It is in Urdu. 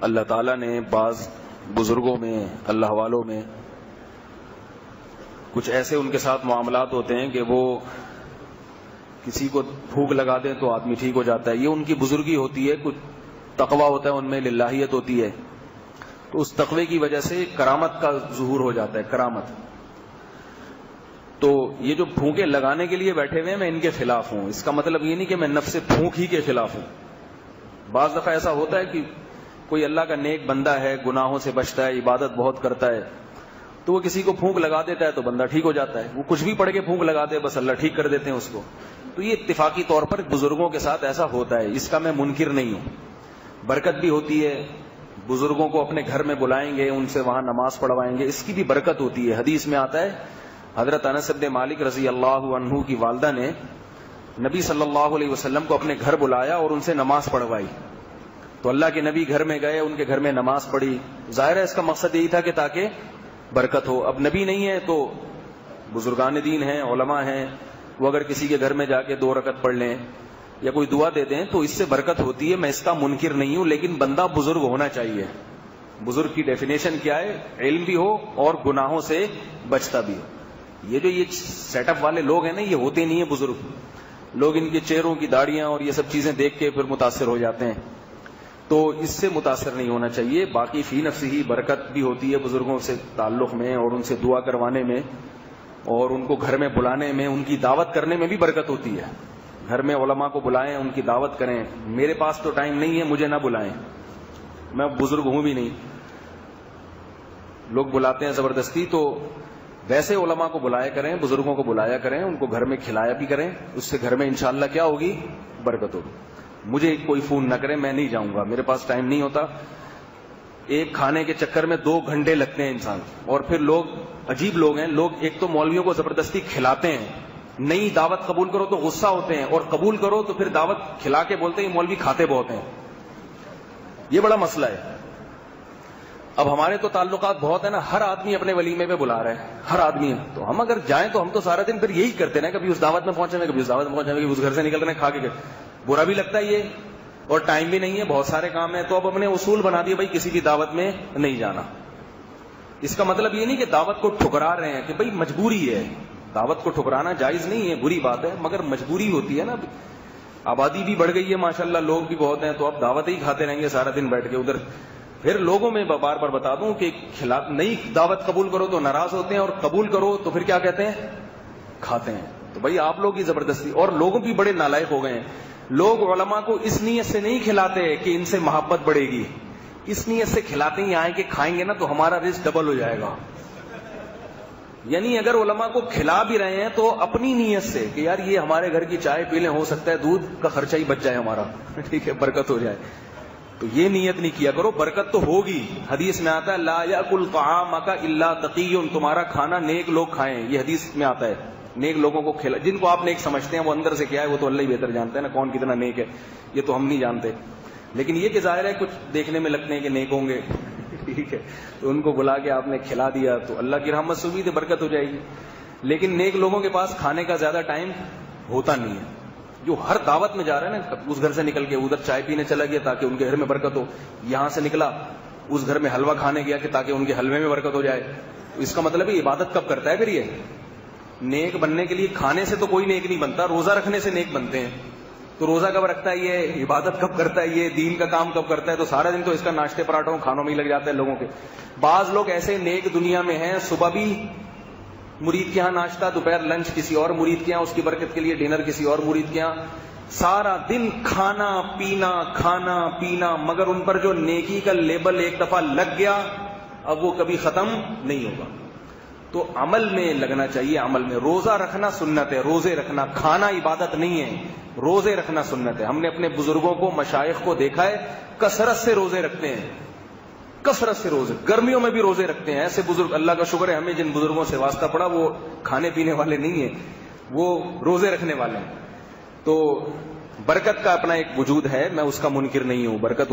اللہ تعالیٰ نے بعض بزرگوں میں، اللہ والوں میں کچھ ایسے ان کے ساتھ معاملات ہوتے ہیں کہ وہ کسی کو پھونک لگا دیں تو آدمی ٹھیک ہو جاتا ہے. یہ ان کی بزرگی ہوتی ہے، کچھ تقویٰ ہوتا ہے ان میں، للہیت ہوتی ہے، تو اس تقوی کی وجہ سے کرامت کا ظہور ہو جاتا ہے، کرامت. تو یہ جو پھونکے لگانے کے لیے بیٹھے ہوئے ہیں، میں ان کے خلاف ہوں. اس کا مطلب یہ نہیں کہ میں نفس پھونک ہی کے خلاف ہوں. بعض دفعہ ایسا ہوتا ہے کہ کوئی اللہ کا نیک بندہ ہے، گناہوں سے بچتا ہے، عبادت بہت کرتا ہے، تو وہ کسی کو پھونک لگا دیتا ہے تو بندہ ٹھیک ہو جاتا ہے. وہ کچھ بھی پڑھ کے پھونک لگاتے ہیں، بس اللہ ٹھیک کر دیتے ہیں اس کو. تو یہ اتفاقی طور پر بزرگوں کے ساتھ ایسا ہوتا ہے، اس کا میں منکر نہیں ہوں. برکت بھی ہوتی ہے، بزرگوں کو اپنے گھر میں بلائیں گے، ان سے وہاں نماز پڑھوائیں گے، اس کی بھی برکت ہوتی ہے. حدیث میں آتا ہے حضرت انس بن مالک رضی اللہ عنہ کی والدہ نے نبی صلی اللہ علیہ وسلم کو اپنے گھر بلایا اور ان سے نماز پڑھوائی. تو اللہ کے نبی گھر میں گئے، ان کے گھر میں نماز پڑھی. ظاہر ہے اس کا مقصد یہی تھا کہ تاکہ برکت ہو. اب نبی نہیں ہے تو بزرگان دین ہیں، علماء ہیں، وہ اگر کسی کے گھر میں جا کے 2 رکعت پڑھ لیں یا کوئی دعا دے دیں تو اس سے برکت ہوتی ہے. میں اس کا منکر نہیں ہوں، لیکن بندہ بزرگ ہونا چاہیے. بزرگ کی ڈیفینیشن کیا ہے؟ علم بھی ہو اور گناہوں سے بچتا بھی ہو. یہ سیٹ اپ والے لوگ ہیں نا، یہ ہوتے نہیں ہیں بزرگ. لوگ ان کے چہروں کی داڑیاں اور یہ سب چیزیں دیکھ کے پھر متاثر ہو جاتے ہیں، تو اس سے متاثر نہیں ہونا چاہیے. باقی فی نفس ہی برکت بھی ہوتی ہے بزرگوں سے تعلق میں، اور ان سے دعا کروانے میں، اور ان کو گھر میں بلانے میں، ان کی دعوت کرنے میں بھی برکت ہوتی ہے. گھر میں علماء کو بلائیں، ان کی دعوت کریں. میرے پاس تو ٹائم نہیں ہے، مجھے نہ بلائیں، میں بزرگ ہوں بھی نہیں. لوگ بلاتے ہیں زبردستی، تو ویسے علماء کو بلایا کریں، بزرگوں کو بلایا کریں، ان کو گھر میں کھلایا بھی کریں. اس سے گھر میں انشاءاللہ کیا ہوگی؟ برکت ہوگی. مجھے کوئی فون نہ کرے، میں نہیں جاؤں گا، میرے پاس ٹائم نہیں ہوتا. ایک کھانے کے چکر میں 2 گھنٹے لگتے ہیں انسان. اور پھر لوگ عجیب لوگ ہیں، لوگ ایک تو مولویوں کو زبردستی کھلاتے ہیں، نئی دعوت قبول کرو تو غصہ ہوتے ہیں، اور قبول کرو تو پھر دعوت کھلا کے بولتے ہیں مولوی کھاتے بہت ہیں. یہ بڑا مسئلہ ہے. اب ہمارے تو تعلقات بہت ہیں نا، ہر آدمی اپنے ولیمے پہ بلا رہا ہے، ہر آدمی. تو ہم اگر جائیں تو ہم تو سارا دن پھر یہی کرتے ہیں، کبھی اس دعوت میں پہنچے ہوئے، کبھی اس دعوت میں پہنچے ہوئے، کبھی اس گھر سے نکل رہے ہیں کھا کے. برا بھی لگتا ہے یہ، اور ٹائم بھی نہیں ہے، بہت سارے کام ہیں. تو اب ہم نے اصول بنا دیے بھائی کسی کی دعوت میں نہیں جانا. اس کا مطلب یہ نہیں کہ دعوت کو ٹھکرا رہے ہیں، کہ بھائی مجبوری ہے. دعوت کو ٹھکرانا جائز نہیں ہے، بری بات ہے، مگر مجبوری ہوتی ہے نا. آبادی بھی بڑھ گئی ہے ماشاءاللہ، لوگ بھی بہت ہیں، تو اب دعوت ہی کھاتے رہیں گے سارا دن بیٹھ کے ادھر. پھر لوگوں میں بار بار بتا دوں کہ نئی دعوت قبول کرو تو ناراض ہوتے ہیں، اور قبول کرو تو پھر کیا کہتے ہیں؟ کھاتے ہیں. تو بھائی آپ لوگ کی زبردستی. اور لوگوں بھی بڑے نالائق ہو گئے ہیں. لوگ علماء کو اس نیت سے نہیں کھلاتے کہ ان سے محبت بڑھے گی، اس نیت سے کھلاتے ہیں آئیں کہ کھائیں گے نا تو ہمارا رزق ڈبل ہو جائے گا. یعنی اگر علماء کو کھلا بھی رہے ہیں تو اپنی نیت سے کہ یار یہ ہمارے گھر کی چائے پی لیں، ہو سکتا ہے دودھ کا خرچہ ہی بچ جائے ہمارا، ٹھیک ہے، برکت ہو جائے. تو یہ نیت نہیں کیا کرو، برکت تو ہوگی. حدیث میں آتا ہے لا یاکل طعامک الا تقی، تمہارا کھانا نیک لوگ کھائیں. یہ حدیث میں آتا ہے. نیک لوگوں کو کھلا، جن کو آپ نیک سمجھتے ہیں، وہ اندر سے کیا ہے وہ تو اللہ ہی بہتر جانتا ہے نا، کون کتنا نیک ہے یہ تو ہم نہیں جانتے. لیکن یہ کہ ظاہر ہے کچھ دیکھنے میں لگتے ہیں کہ نیک ہوں گے، ٹھیک ہے، تو ان کو بلا کے آپ نے کھلا دیا تو اللہ کی رحمت سے بھی برکت ہو جائے گی. لیکن نیک لوگوں کے پاس کھانے کا زیادہ ٹائم ہوتا نہیں ہے. جو ہر دعوت میں جا رہا ہے نا، اس گھر سے نکل کے ادھر چائے پینے چلا گیا تاکہ ان کے گھر میں برکت ہو، یہاں سے نکلا اس گھر میں حلوہ کھانے گیا کہ تاکہ ان کے حلوے میں برکت ہو جائے. تو اس کا مطلب ہے عبادت کب کرتا ہے پھر؟ یہ نیک بننے کے لیے کھانے سے تو کوئی نیک نہیں بنتا، روزہ رکھنے سے نیک بنتے ہیں. تو روزہ کب رکھتا ہے یہ؟ عبادت کب کرتا ہے یہ؟ دین کا کام کب کرتا ہے؟ تو سارا دن تو اس کا ناشتے پراٹھوں کھانوں میں ہی لگ جاتا ہے لوگوں کے. بعض لوگ ایسے نیک دنیا میں ہیں، صبح بھی مرید کے ہاں ناشتہ، دوپہر لنچ کسی اور مرید کے ہاں، اس کی برکت کے لیے ڈنر کسی اور مرید کے ہاں، سارا دن کھانا پینا، مگر ان پر جو نیکی کا لیبل ایک دفعہ لگ گیا اب وہ کبھی ختم نہیں ہوگا. تو عمل میں لگنا چاہیے. عمل میں روزہ رکھنا سنت ہے، روزے رکھنا، کھانا عبادت نہیں ہے، روزے رکھنا سنت ہے. ہم نے اپنے بزرگوں کو، مشائخ کو دیکھا ہے کثرت سے روزے رکھتے ہیں، کثرت سے روزے، گرمیوں میں بھی روزے رکھتے ہیں. ایسے بزرگ اللہ کا شکر ہے ہمیں جن بزرگوں سے واسطہ پڑا وہ کھانے پینے والے نہیں ہیں، وہ روزے رکھنے والے ہیں. تو برکت کا اپنا ایک وجود ہے، میں اس کا منکر نہیں ہوں. برکت